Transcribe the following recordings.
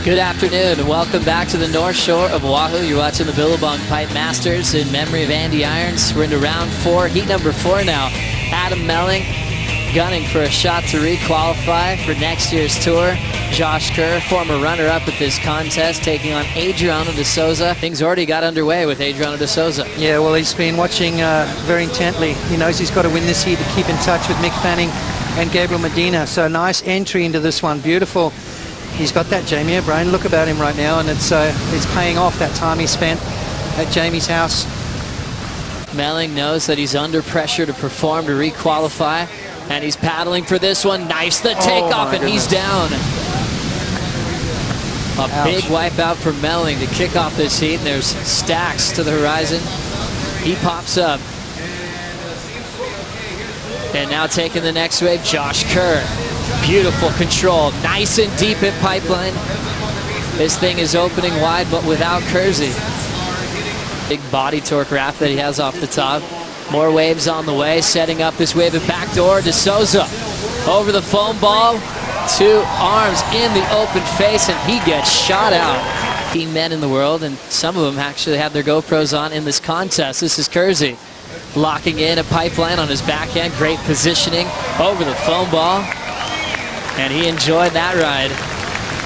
Good afternoon and welcome back to the North Shore of Oahu. You're watching the Billabong Pipe Masters in memory of Andy Irons. We're into round 4, heat number 4 now. Adam Melling gunning for a shot to re-qualify for next year's tour. Josh Kerr, former runner-up at this contest, taking on Adriano de Souza. Things already got underway with Adriano de Souza. Yeah, well, he's been watching very intently. He knows he's got to win this heat to keep in touch with Mick Fanning and Gabriel Medina. So nice entry into this one, beautiful. He's got that Jamie O'Brien look about him right now, and it's paying off that time he spent at Jamie's house. Melling knows that he's under pressure to perform to re-qualify, and he's paddling for this one. Nice the takeoff, and he's down. A big wipeout for Melling to kick off this heat, and there's stacks to the horizon. He pops up. And now taking the next wave, Josh Kerr. Beautiful control, nice and deep at pipeline. This thing is opening wide, but without Kersey. Big body torque wrap that he has off the top. More waves on the way, setting up this wave at backdoor. De Souza over the foam ball, 2 arms in the open face, and he gets shot out. 15 men in the world, and some of them actually have their GoPros on in this contest. This is Kersey locking in a pipeline on his backhand. Great positioning over the foam ball. And he enjoyed that ride.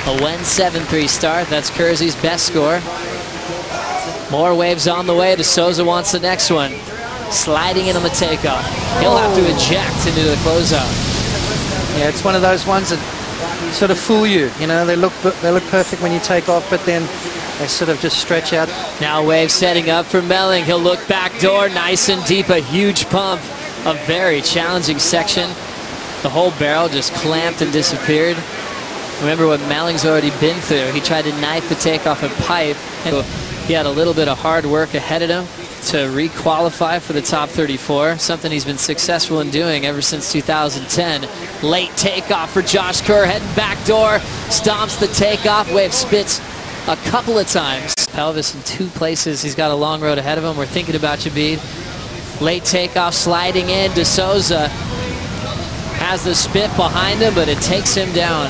A 1.73 start. That's Kersey's best score. More waves on the way. De Souza wants the next one. Sliding in on the takeoff. He'll have to eject into the closeout. Yeah, it's one of those ones that sort of fool you. You know, they look perfect when you take off, but then they sort of just stretch out. Now wave setting up for Melling. He'll look back door, nice and deep. A huge pump. A very challenging section. The whole barrel just clamped and disappeared. Remember what Melling's already been through. He tried to knife the takeoff and pipe, and he had a little bit of hard work ahead of him to re-qualify for the top 34, something he's been successful in doing ever since 2010. Late takeoff for Josh Kerr, heading back door, stomps the takeoff, wave spits a couple of times. Pelvis in 2 places. He's got a long road ahead of him. We're thinking about you, Bede. Late takeoff, sliding in. De Souza has the spit behind him, but it takes him down.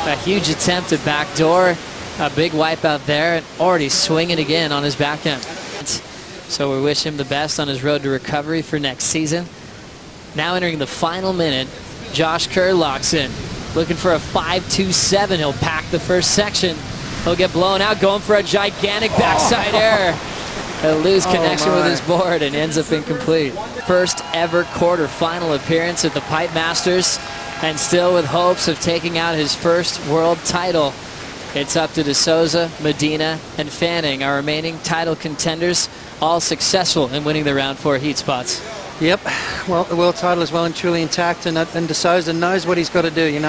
A huge attempt at backdoor, a big wipeout there, and already swinging again on his backhand. So we wish him the best on his road to recovery for next season. Now entering the final minute, Josh Kerr locks in. Looking for a 5.27. He'll pack the first section. He'll get blown out, going for a gigantic backside error. He'll lose connection with his board and ends up incomplete. First ever quarterfinal appearance at the Pipe Masters, and still with hopes of taking out his first world title. It's up to De Souza, Medina, and Fanning, our remaining title contenders, all successful in winning the round 4 heat spots. Yep, well, the world title is well and truly intact, and De Souza knows what he's got to do, you know.